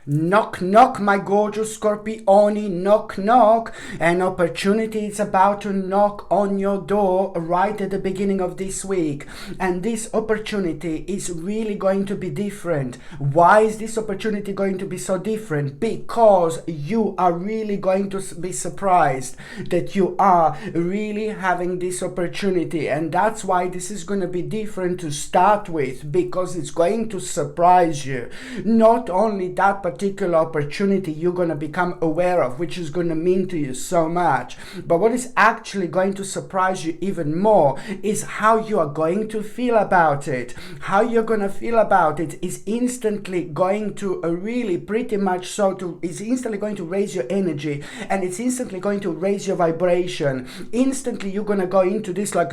Knock, knock, my gorgeous Scorpioni, knock, knock. An opportunity is about to knock on your door right at the beginning of this week. And this opportunity is really going to be different. Why is this opportunity going to be so different? Because you are really going to be surprised that you are really having this opportunity. And that's why this is going to be different to start with, because it's going to surprise you. Not only that particular opportunity you're going to become aware of, which is going to mean to you so much, but what is actually going to surprise you even more is how you are going to feel about it. How you're going to feel about it is instantly going to really pretty much is instantly going to raise your energy, and it's instantly going to raise your vibration. Instantly you're going to go into this like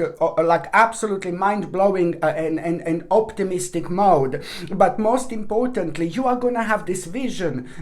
absolutely mind-blowing and optimistic mode. But most importantly, you are going to have this vision,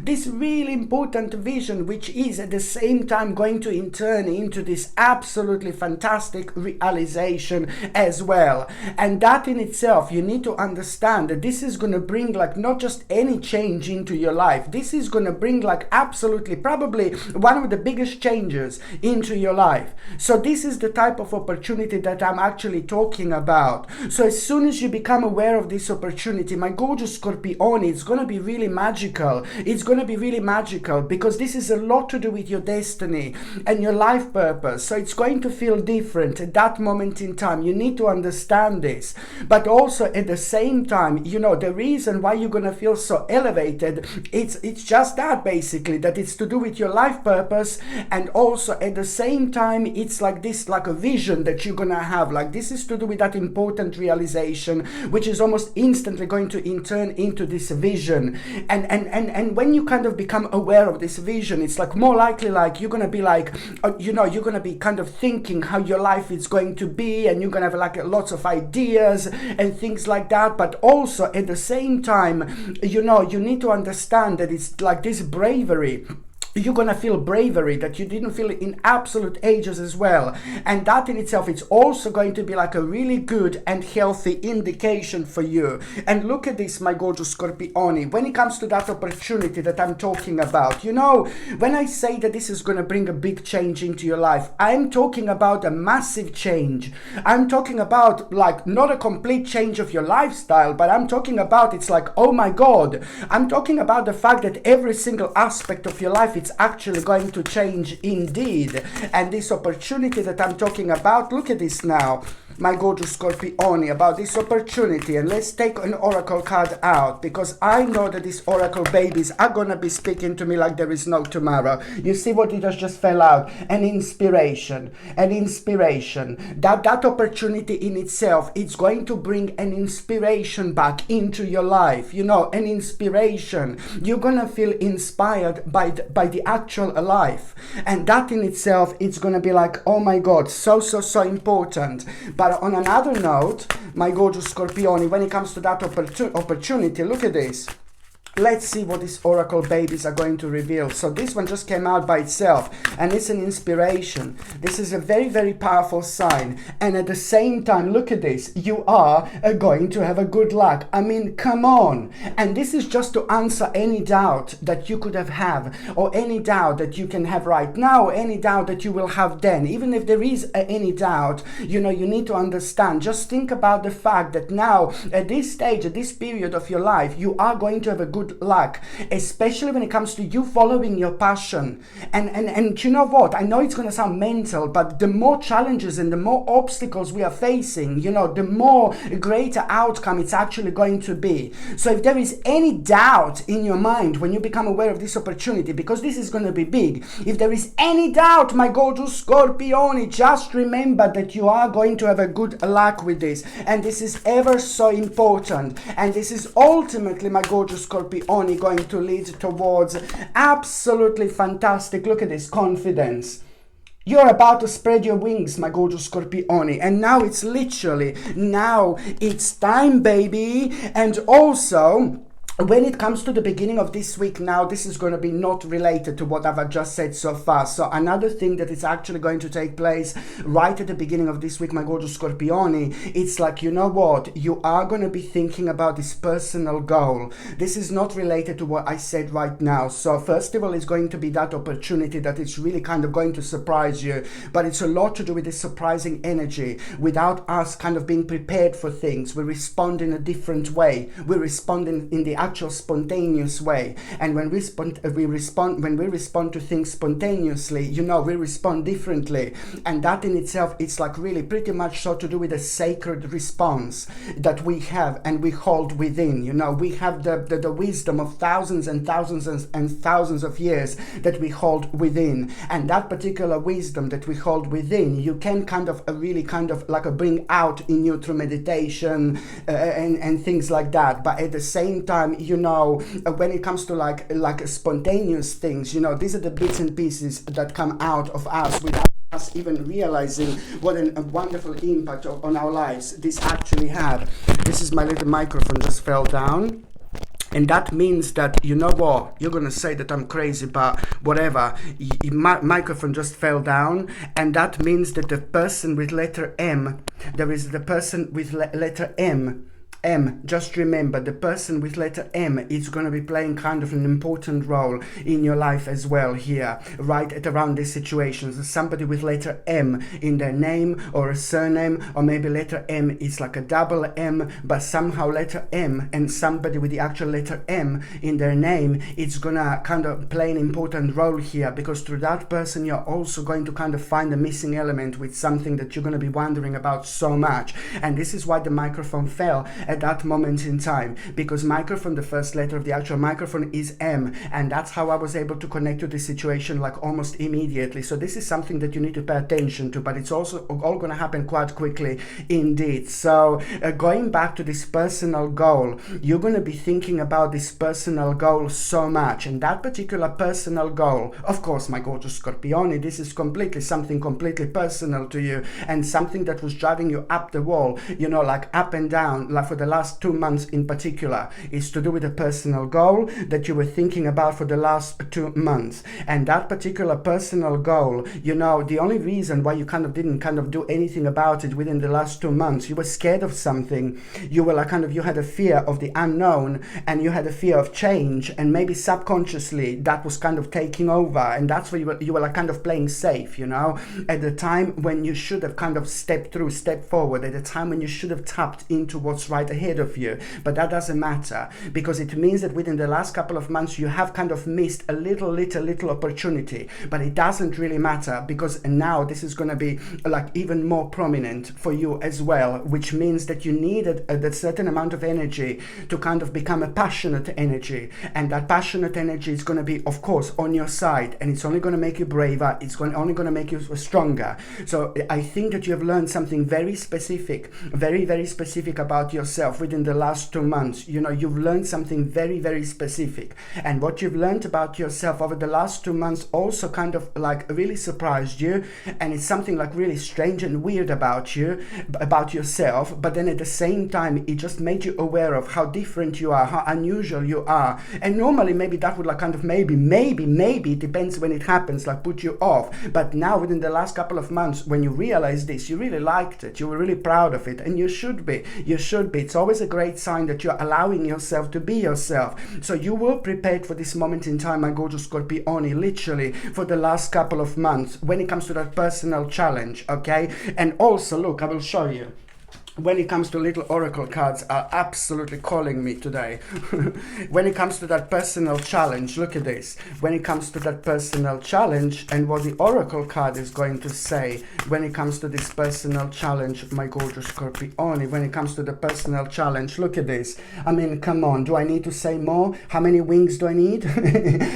this really important vision, which is at the same time going to turn into this absolutely fantastic realization as well. And that in itself, you need to understand that this is going to bring like not just any change into your life. This is going to bring like absolutely probably one of the biggest changes into your life. So this is the type of opportunity that I'm actually talking about. So as soon as you become aware of this opportunity, my gorgeous Scorpione, it's going to be really magical. It's going to be really magical because this is a lot to do with your destiny and your life purpose. So it's going to feel different at that moment in time. You need to understand this. But also at the same time, you know, the reason why you're going to feel so elevated, it's just that basically, that it's to do with your life purpose. And also at the same time, it's like this, like a vision that you're going to have. Like this is to do with that important realization, which is almost instantly going to turn into this vision. And when you kind of become aware of this vision, it's like more likely like you're going to be like, you're going to be kind of thinking how your life is going to be, and you're going to have like lots of ideas and things like that. But also at the same time, you need to understand that it's like this bravery. You're going to feel bravery that you didn't feel in absolute ages as well. And that in itself, it's also going to be like a really good and healthy indication for you. And look at this, my gorgeous Scorpione, when it comes to that opportunity that I'm talking about, when I say that this is going to bring a big change into your life, I'm talking about a massive change. I'm talking about like not a complete change of your lifestyle, but I'm talking about, it's like, oh my God, I'm talking about the fact that every single aspect of your life, it's actually going to change indeed. And this opportunity that I'm talking about, look at this now, my gorgeous Scorpione, about this opportunity. And let's take an oracle card out, because I know that these oracle babies are gonna be speaking to me like there is no tomorrow. You see what it just fell out? An inspiration. That opportunity in itself, it's going to bring an inspiration back into your life. An inspiration. You're gonna feel inspired by the actual life. And that in itself, it's gonna be like, oh my God, so important. But on another note, my gorgeous Scorpione, when it comes to that opportunity, look at this. Let's see what these oracle babies are going to reveal. So this one just came out by itself, and it's an inspiration. This is a very, very powerful sign. And at the same time, look at this. You are going to have a good luck. I mean, come on. And this is just to answer any doubt that you could have, or any doubt that you can have right now, or any doubt that you will have then. Even if there is any doubt, you need to understand. Just think about the fact that now, at this stage, at this period of your life, you are going to have a good luck, especially when it comes to you following your passion. And you know what? I know it's going to sound mental, but the more challenges and the more obstacles we are facing, the more greater outcome it's actually going to be. So if there is any doubt in your mind when you become aware of this opportunity, because this is going to be big, if there is any doubt, my gorgeous Scorpione, just remember that you are going to have a good luck with this. And this is ever so important. And this is ultimately, my gorgeous Scorpione, going to lead towards absolutely fantastic, look at this, confidence. You're about to spread your wings, my gorgeous Scorpione. And now it's literally, now it's time, baby. And also, when it comes to the beginning of this week, now this is going to be not related to what I've just said so far. So another thing that is actually going to take place right at the beginning of this week, my gorgeous Scorpioni, it's like, you know what, you are going to be thinking about this personal goal. This is not related to what I said right now. So first of all, it's going to be that opportunity that is really kind of going to surprise you, but it's a lot to do with this surprising energy. Without us kind of being prepared for things, we respond in a different way. We respond in the actual spontaneous way, and when we respond to things spontaneously, you know, we respond differently, and that in itself, it's like really pretty much so to do with a sacred response that we have and we hold within. You know, we have the wisdom of thousands and thousands and thousands of years that we hold within, and that particular wisdom that we hold within, you can kind of really kind of like bring out in you through meditation and things like that. But at the same time, you know, when it comes to like spontaneous things, you know, these are the bits and pieces that come out of us without us even realizing what a wonderful impact on our lives this actually had. This is my little microphone just fell down. And that means that, you know what, you're going to say that I'm crazy, but whatever, my microphone just fell down, and that means that the person with letter M, there is the person with letter M, just remember, the person with letter M is going to be playing kind of an important role in your life as well here, right at around these situations. So somebody with letter M in their name or a surname, or maybe letter M is like a double M, but somehow letter M and somebody with the actual letter M in their name, it's going to kind of play an important role here, because through that person, you're also going to kind of find a missing element with something that you're going to be wondering about so much. And this is why the microphone fell at that moment in time, because microphone, the first letter of the actual microphone is M, and that's how I was able to connect to this situation like almost immediately. So this is something that you need to pay attention to, but it's also all going to happen quite quickly indeed. So going back to this personal goal, you're going to be thinking about this personal goal so much, and that particular personal goal, of course, my gorgeous Scorpioni, this is completely something completely personal to you, and something that was driving you up the wall, you know, like up and down, like for the last 2 months in particular, is to do with a personal goal that you were thinking about for the last 2 months. And that particular personal goal, you know, the only reason why you kind of didn't kind of do anything about it within the last 2 months, you were scared of something. You were like kind of, you had a fear of the unknown, and you had a fear of change, and maybe subconsciously that was kind of taking over, and that's where you were like kind of playing safe, you know, at the time when you should have kind of stepped forward, at the time when you should have tapped into what's right ahead of you. But that doesn't matter, because it means that within the last couple of months you have kind of missed a little opportunity. But it doesn't really matter, because now this is going to be like even more prominent for you as well, which means that you needed a certain amount of energy to kind of become a passionate energy, and that passionate energy is going to be, of course, on your side, and it's only going to make you braver, it's only going to make you stronger. So I think that you have learned something very specific, very specific about yourself within the last 2 months. You know, you've learned something very specific, and what you've learned about yourself over the last 2 months also kind of like really surprised you, and it's something like really strange and weird about you, about yourself, but then at the same time it just made you aware of how different you are, how unusual you are. And normally maybe that would like kind of maybe it depends when it happens, like put you off. But now within the last couple of months, when you realize this, you really liked it, you were really proud of it, and you should be. It's always a great sign that you're allowing yourself to be yourself. So you were prepared for this moment in time, my gorgeous Scorpioni, literally for the last couple of months when it comes to that personal challenge, okay? And also, look, I will show you. When it comes to little oracle cards are absolutely calling me today. When it comes to that personal challenge, look at this. When it comes to that personal challenge and what the oracle card is going to say when it comes to this personal challenge, my gorgeous Scorpioni, when it comes to the personal challenge, look at this. I mean, come on, do I need to say more? How many wings do I need?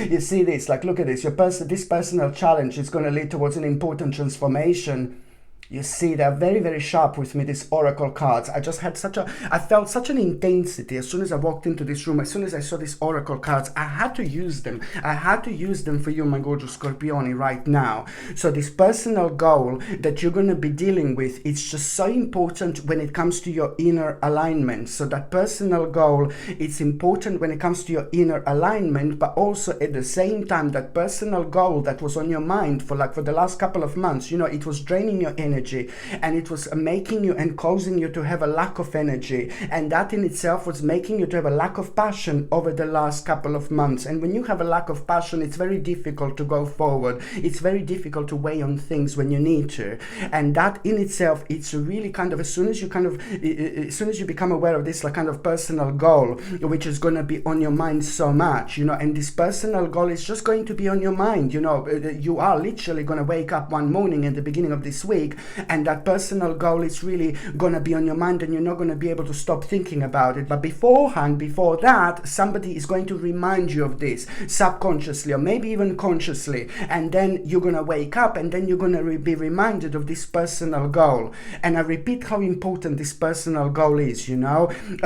You see this, like, look at this. This personal challenge is going to lead towards an important transformation. You see, they're very, very sharp with me, these oracle cards. I felt such an intensity as soon as I walked into this room, as soon as I saw these oracle cards. I had to use them. I had to use them for you, my gorgeous Scorpioni, right now. So this personal goal that you're going to be dealing with, it's just so important when it comes to your inner alignment. So that personal goal, it's important when it comes to your inner alignment, but also at the same time, that personal goal that was on your mind for the last couple of months, it was draining your energy, and it was making you and causing you to have a lack of energy, and that in itself was making you to have a lack of passion over the last couple of months. And when you have a lack of passion, it's very difficult to go forward. It's very difficult to weigh on things when you need to, and that in itself, it's really kind of, as soon as you become aware of this kind of personal goal, which is going to be on your mind so much, and this personal goal is just going to be on your mind. You are literally going to wake up one morning at the beginning of this week, and that personal goal is really going to be on your mind, and you're not going to be able to stop thinking about it. But before that, somebody is going to remind you of this subconsciously, or maybe even consciously, and then you're going to wake up, and then you're going to be reminded of this personal goal. And I repeat how important this personal goal is,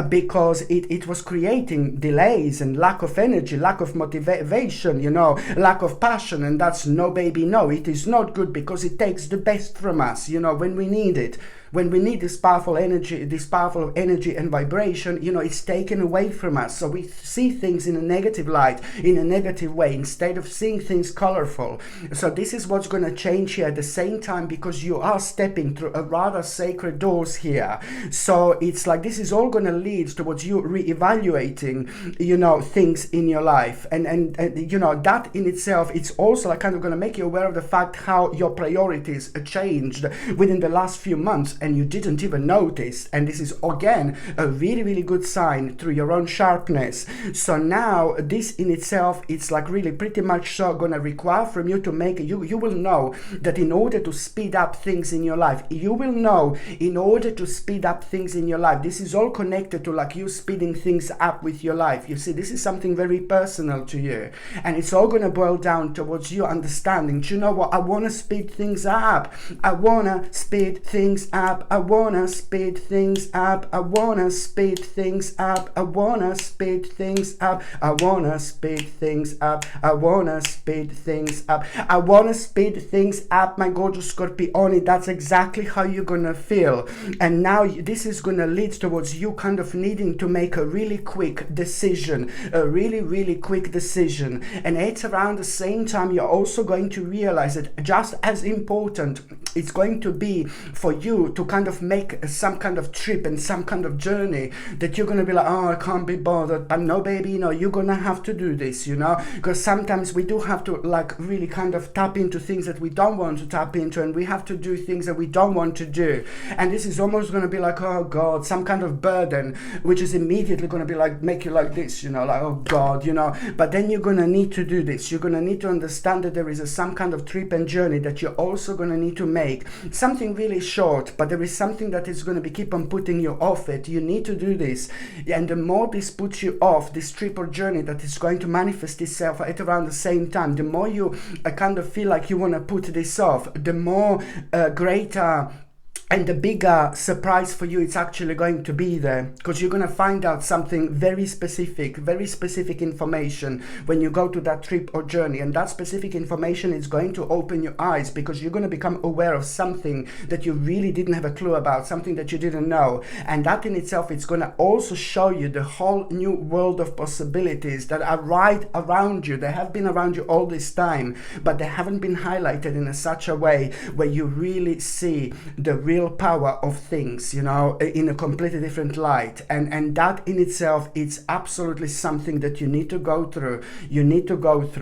because it was creating delays and lack of energy, lack of motivation, lack of passion, and that's no, baby, no. It is not good, because it takes the best from us, when we need it. When we need this powerful energy and vibration, it's taken away from us. So we see things in a negative light, in a negative way, instead of seeing things colorful. So this is what's going to change here at the same time, because you are stepping through a rather sacred doors here. So it's like this is all going to lead towards you reevaluating, things in your life. And that in itself, it's also kind of going to make you aware of the fact how your priorities changed within the last few months, and you didn't even notice. And this is again a really, really good sign through your own sharpness. So now this in itself, it's really pretty much so going to require from you to make you will know that in order to speed up things in your life, this is all connected to you speeding things up with your life. You see, this is something very personal to you, and it's all going to boil down towards you understanding, do you know what, I want to speed things up. I want to speed things up. I wanna speed things up. I wanna speed things up. I wanna speed things up. I wanna speed things up. I wanna speed things up. I wanna speed things up, my gorgeous Scorpioni. That's exactly how you're gonna feel. And now this is gonna lead towards you kind of needing to make a really quick decision, a really, really quick decision. And it's around the same time you're also going to realize that just as important it's going to be for you to kind of make some kind of trip and some kind of journey that you're going to be like, oh, I can't be bothered. But no, baby, you're going to have to do this, because sometimes we do have to really kind of tap into things that we don't want to tap into, and we have to do things that we don't want to do. And this is almost going to be like, oh God, some kind of burden, which is immediately going to be make you like this, oh God, but then you're going to need to do this. You're going to need to understand that there is some kind of trip and journey that you're also going to need to make. Something really short, but there is something that is going to keep on putting you off it. You need to do this, and the more this puts you off, this trip or journey that is going to manifest itself at around the same time, the more you kind of feel like you want to put this off, the more greater and the bigger surprise for you it's actually going to be there, because you're going to find out something very specific information when you go to that trip or journey. And that specific information is going to open your eyes, because you're going to become aware of something that you really didn't have a clue about, something that you didn't know. And that in itself, it's going to also show you the whole new world of possibilities that are right around you. They have been around you all this time, but they haven't been highlighted in such a way where you really see the real power of things, in a completely different light. And that in itself, it's absolutely something that you need to go through.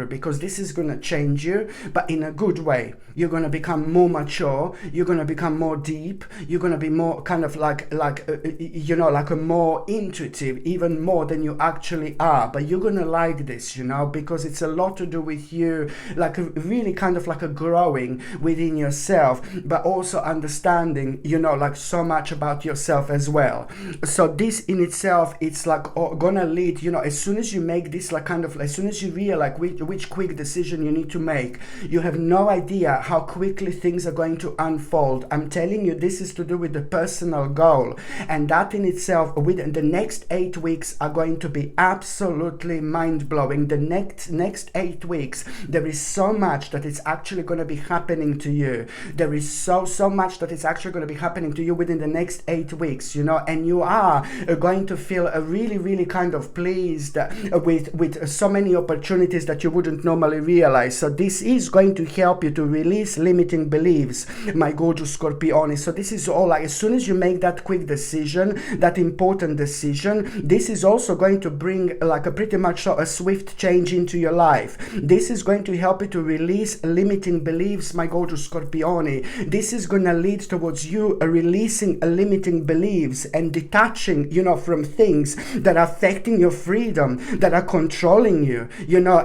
Because this is going to change you, but in a good way. You're going to become more mature. You're going to become more deep. You're going to be more kind of like a more intuitive, even more than you actually are. But you're going to like this, because it's a lot to do with you, really kind of a growing within yourself, but also understanding knowing, like so much about yourself as well. So this in itself, it's like gonna lead, as soon as you make this like kind of, as soon as you realize which quick decision you need to make, you have no idea how quickly things are going to unfold. I'm telling you, this is to do with the personal goal, and that in itself, within the next 8 weeks, are going to be absolutely mind-blowing. The next 8 weeks, there is so much that is actually going to be happening to you. There is so much that is actually going to be happening to you within the next 8 weeks, and you are going to feel really kind of pleased with so many opportunities that you wouldn't normally realize. So this is going to help you to release limiting beliefs, my gorgeous Scorpione. So this is all, like, as soon as you make that quick decision, that important decision, this is also going to bring like a pretty much a swift change into your life. This is going to help you to release limiting beliefs, my gorgeous Scorpione. This is going to lead towards you releasing limiting beliefs and detaching, from things that are affecting your freedom, that are controlling you,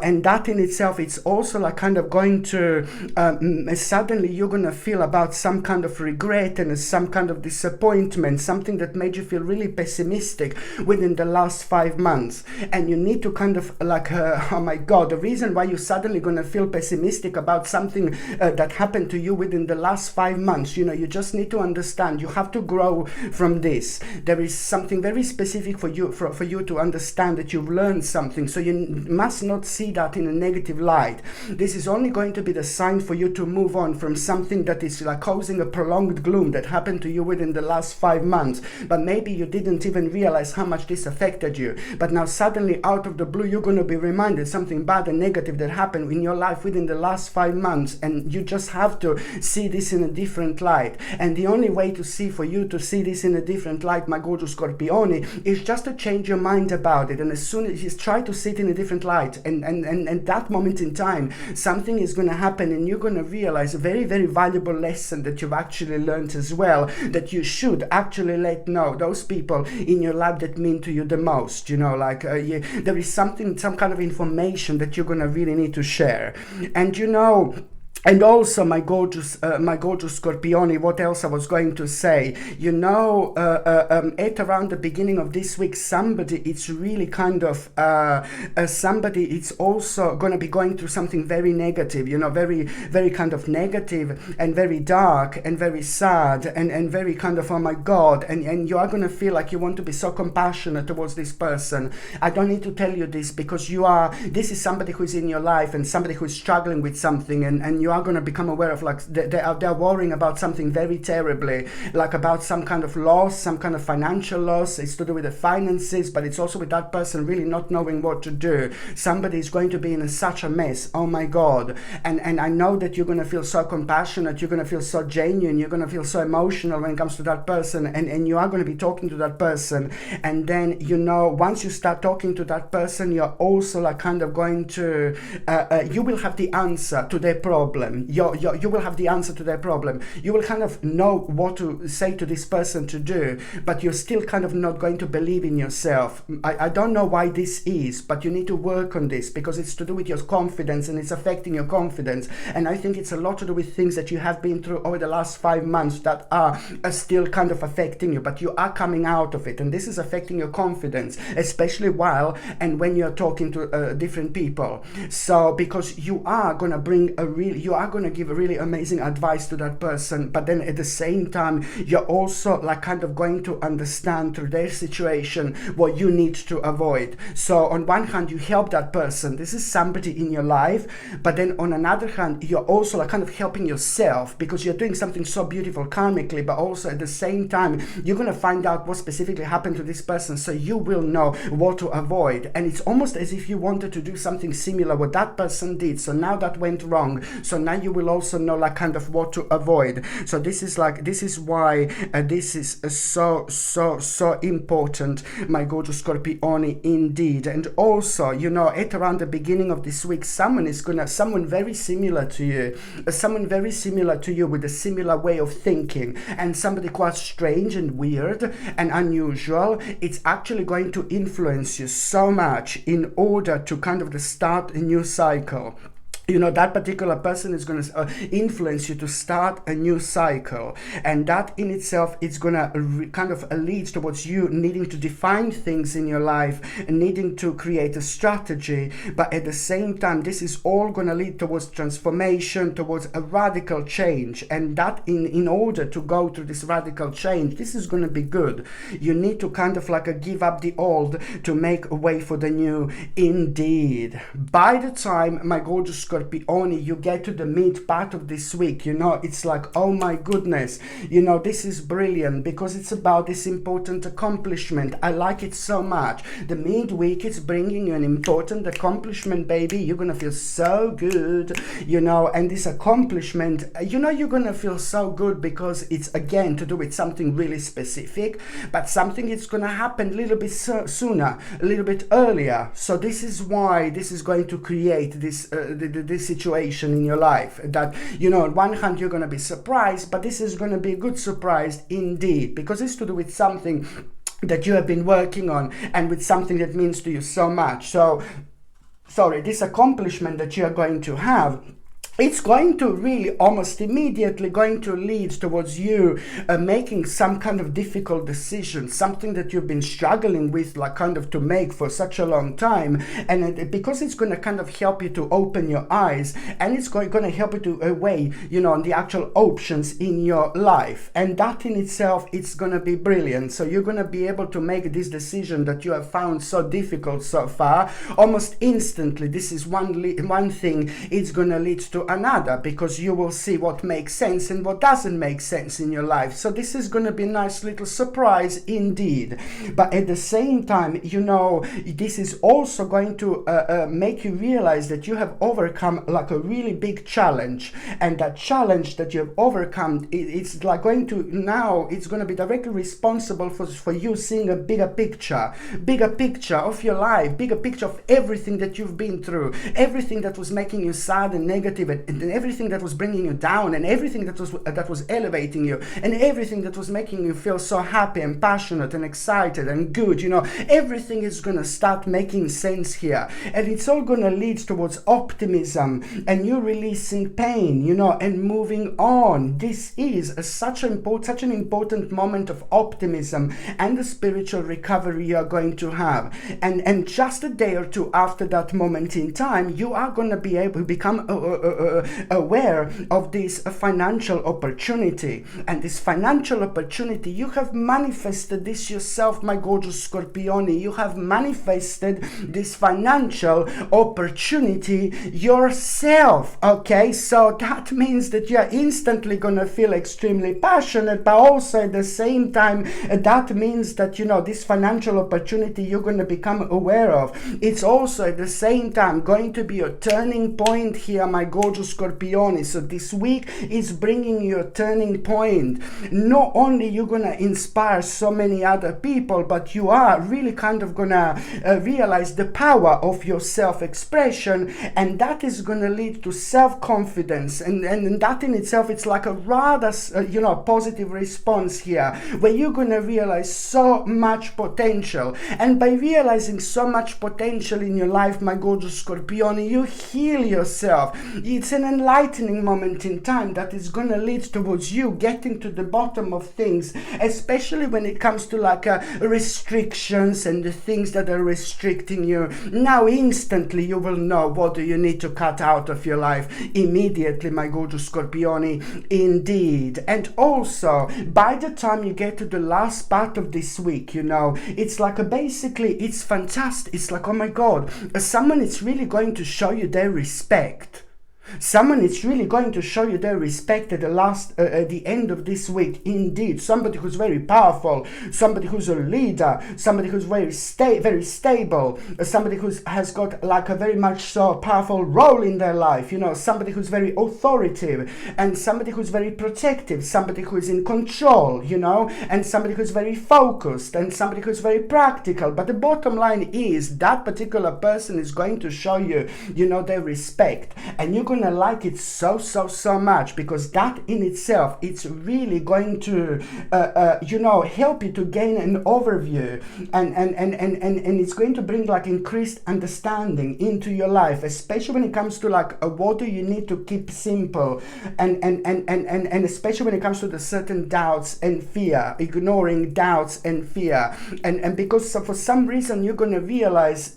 and that in itself, it's also like kind of going to, suddenly you're going to feel about some kind of regret and some kind of disappointment, something that made you feel really pessimistic within the last 5 months. And you need to kind of like, oh my God, the reason why you're suddenly going to feel pessimistic about something that happened to you within the last 5 months, you just need to understand, you have to grow from this. There is something very specific for you to understand that you've learned something. So you must not see that in a negative light. This is only going to be the sign for you to move on from something that is like causing a prolonged gloom that happened to you within the last 5 months. But maybe you didn't even realize how much this affected you. But now suddenly out of the blue, you're going to be reminded something bad and negative that happened in your life within the last 5 months. And you just have to see this in a different light. And the only way for you to see this in a different light, my gorgeous Scorpione, is just to change your mind about it. And as soon as you try to see it in a different light, and that moment in time, something is going to happen, and you're going to realize a very, very valuable lesson that you've actually learned as well, that you should actually let know those people in your life that mean to you the most. There is some kind of information that you're going to really need to share. And also, my gorgeous Scorpione, what else I was going to say? At around the beginning of this week, somebody, it's really kind of, somebody, it's also going to be going through something very negative, very, very kind of negative and very dark and very sad and very kind of, oh my God, and you are going to feel like you want to be so compassionate towards this person. I don't need to tell you this because this is somebody who's in your life and somebody who's struggling with something, and you are going to become aware of, like, they're worrying about something very terribly, like about some kind of loss, some kind of financial loss. It's to do with the finances, but it's also with that person really not knowing what to do. Somebody is going to be in such a mess. Oh my God. And I know that you're going to feel so compassionate, you're going to feel so genuine, you're going to feel so emotional when it comes to that person, and you are going to be talking to that person. And then, once you start talking to that person, you're also like kind of going to, you will have the answer to their problem. You will have the answer to their problem. You will kind of know what to say to this person to do, but you're still kind of not going to believe in yourself. I don't know why this is, but you need to work on this because it's to do with your confidence and it's affecting your confidence. And I think it's a lot to do with things that you have been through over the last 5 months that are still kind of affecting you, but you are coming out of it. And this is affecting your confidence, especially while and when you're talking to different people. So because you are going to give a really amazing advice to that person, but then at the same time, you're also like kind of going to understand through their situation what you need to avoid. So on one hand, you help that person. This is somebody in your life, but then on another hand, you're also like kind of helping yourself because you're doing something so beautiful karmically, but also at the same time, you're going to find out what specifically happened to this person, so you will know what to avoid. And it's almost as if you wanted to do something similar what that person did. So now that went wrong. So now you will also know like kind of what to avoid. So this is why this is so important, my gorgeous Scorpione, indeed. And also, at around the beginning of this week, someone very similar to you, with a similar way of thinking, and somebody quite strange and weird and unusual, it's actually going to influence you so much in order to kind of start a new cycle. that particular person is going to influence you to start a new cycle, and that in itself is going to kind of lead towards you needing to define things in your life and needing to create a strategy. But at the same time, this is all going to lead towards transformation, towards a radical change, and that in order to go through this radical change, this is going to be good. You need to kind of like give up the old to make a way for the new. Indeed, by the time, my gorgeous Scorpioni, you get to the mid part of this week, it's like, oh my goodness, this is brilliant because it's about this important accomplishment. I like it so much. The midweek is bringing you an important accomplishment, baby. You're gonna feel so good, and this accomplishment, you're gonna feel so good because it's again to do with something really specific, but something that's gonna happen a little bit sooner, a little bit earlier. So this is why this is going to create this this situation in your life that, on one hand you're going to be surprised, but this is going to be a good surprise indeed, because it's to do with something that you have been working on and with something that means to you so much. So this accomplishment that you are going to have, it's going to really almost immediately going to lead towards you making some kind of difficult decision, something that you've been struggling with, like kind of to make for such a long time. And because it's going to kind of help you to open your eyes, and it's going to help you to weigh, on the actual options in your life. And that in itself, it's going to be brilliant. So you're going to be able to make this decision that you have found so difficult so far, almost instantly. This is one thing, it's going to lead to another, because you will see what makes sense and what doesn't make sense in your life. So this is going to be a nice little surprise indeed. But at the same time, this is also going to make you realize that you have overcome like a really big challenge, and that challenge that you have overcome, it's like going to now, it's going to be directly responsible for you seeing a bigger picture of your life, bigger picture of everything that you've been through, everything that was making you sad and negative, and everything that was bringing you down, and everything that was elevating you, and everything that was making you feel so happy and passionate and excited and good. Everything is going to start making sense here, and it's all going to lead towards optimism and you releasing pain, and moving on. This is such an important moment of optimism and the spiritual recovery you are going to have. And just a day or two after that moment in time, you are going to be able to become aware of this financial opportunity. And this financial opportunity, you have manifested this yourself, my gorgeous Scorpioni. You have manifested this financial opportunity yourself. Okay, so that means that you are instantly going to feel extremely passionate, but also at the same time, that means that this financial opportunity you're going to become aware of, it's also at the same time going to be a turning point here, my gorgeous Scorpioni. So this week is bringing you a turning point. Not only you're gonna inspire so many other people, but you are really kind of gonna realize the power of your self-expression, and that is gonna lead to self-confidence, and that in itself, it's like a rather positive response here, where you're gonna realize so much potential. And by realizing so much potential in your life, my gorgeous Scorpioni, you heal yourself. It's an enlightening moment in time that is going to lead towards you getting to the bottom of things, especially when it comes to like restrictions and the things that are restricting you. Now instantly you will know what do you need to cut out of your life immediately, my gorgeous Scorpioni. Indeed. And also, by the time you get to the last part of this week, it's like basically, it's fantastic. It's like, oh my God, someone is really going to show you their respect. Someone is really going to show you their respect at the end of this week. Indeed, somebody who's very powerful, somebody who's a leader, somebody who's very stable, somebody who has got like a very much so powerful role in their life. Somebody who's very authoritative, and somebody who's very protective, somebody who is in control. And somebody who's very focused, and somebody who's very practical. But the bottom line is that particular person is going to show you, their respect, and you're going gonna like it so much, because that in itself, it's really going to help you to gain an overview, and it's going to bring like increased understanding into your life, especially when it comes to like what do you need to keep simple, and especially when it comes to the certain doubts and fear, ignoring doubts and fear, and because for some reason you're gonna realize,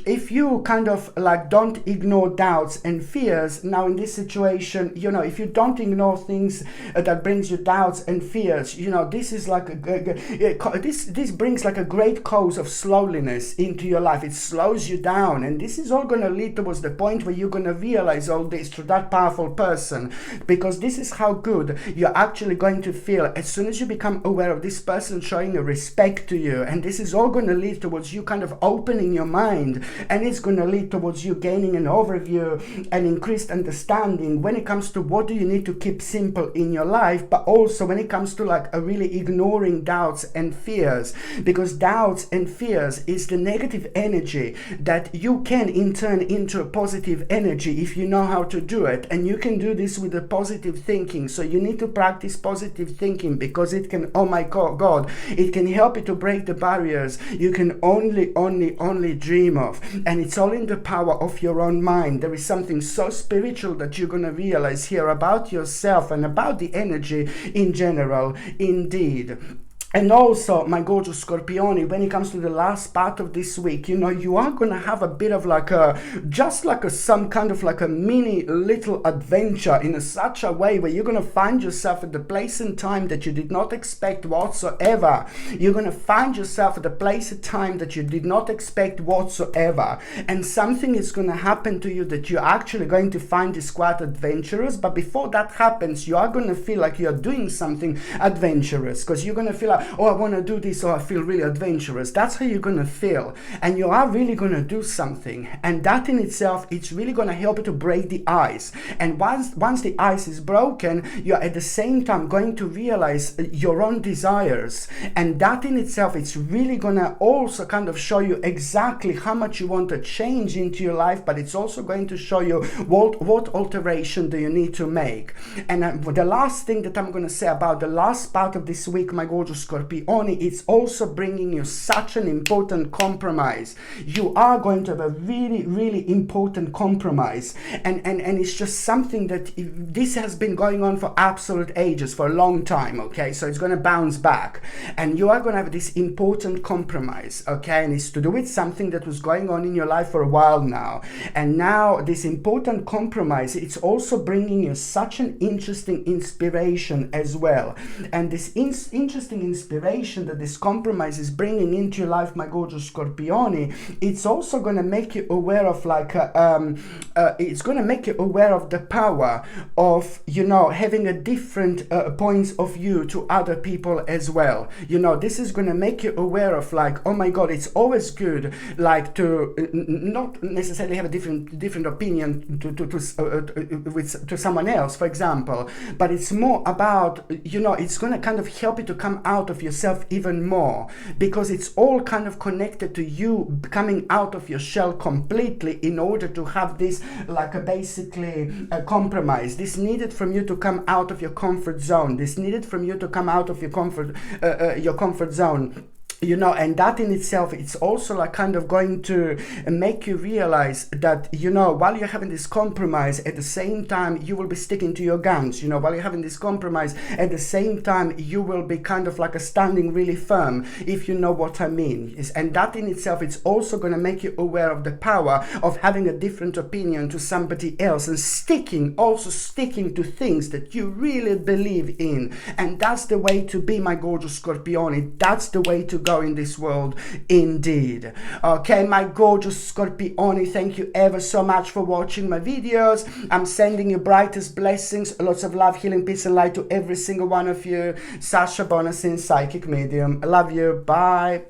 if you kind of like don't ignore doubts and fears now in this situation, if you don't ignore things that brings you doubts and fears, this is like this brings like a great cause of slowness into your life. It slows you down, and this is all going to lead towards the point where you're going to realize all this through that powerful person, because this is how good you're actually going to feel as soon as you become aware of this person showing a respect to you. And this is all going to lead towards you kind of opening your mind, and it's going to lead towards you gaining an overview and increased understanding when it comes to what do you need to keep simple in your life, but also when it comes to like a really ignoring doubts and fears, because doubts and fears is the negative energy that you can in turn into a positive energy if you know how to do it. And you can do this with the positive thinking. So you need to practice positive thinking, because it can, oh my God, it can help you to break the barriers you can only dream of. And it's all in the power of your own mind. There is something so spiritual that you're going to realize here about yourself and about the energy in general, indeed. And also, my gorgeous Scorpioni, when it comes to the last part of this week, you are going to have a bit of like some kind of like a mini little adventure in such a way where you're going to find yourself at the place and time that you did not expect whatsoever. You're going to find yourself at the place and time that you did not expect whatsoever. And something is going to happen to you that you're actually going to find is quite adventurous. But before that happens, you are going to feel like you're doing something adventurous, because you're going to feel like, oh, I want to do this, or I feel really adventurous. That's how you're going to feel. And you are really going to do something. And that in itself, it's really going to help you to break the ice. And once the ice is broken, you're at the same time going to realize your own desires. And that in itself, it's really going to also kind of show you exactly how much you want to change into your life, but it's also going to show you what alteration do you need to make. And the last thing that I'm going to say about the last part of this week, my gorgeous Scorpioni, it's also bringing you such an important compromise. You are going to have a really important compromise, and it's just something that this has been going on for absolute ages, for a long time, okay? So it's going to bounce back, and you are going to have this important compromise, okay? And it's to do with something that was going on in your life for a while now, and now this important compromise, it's also bringing you such an interesting inspiration as well. And this interesting inspiration that this compromise is bringing into your life, my gorgeous Scorpioni, it's also going to make you aware of like it's going to make you aware of the power of having a different points of view to other people as well. This is going to make you aware of like, oh my God, it's always good like to not necessarily have a different opinion to someone else, for example, but it's more about it's going to kind of help you to come out of yourself even more, because it's all kind of connected to you coming out of your shell completely in order to have this like basically a compromise. This needed from you to come out of your comfort zone. This needed from you to come out of your comfort zone. And that in itself, it's also like kind of going to make you realize that, while you're having this compromise, at the same time, you will be sticking to your guns. While you're having this compromise, at the same time, you will be kind of like standing really firm, if you know what I mean. And that in itself, it's also going to make you aware of the power of having a different opinion to somebody else, and sticking to things that you really believe in. And that's the way to be, my gorgeous Scorpioni. That's the way to go in this world, indeed. Okay, my gorgeous Scorpioni, thank you ever so much for watching my videos. I'm sending you brightest blessings, lots of love, healing, peace and light to every single one of you. Sasha Bonasin, psychic medium. I love you. Bye.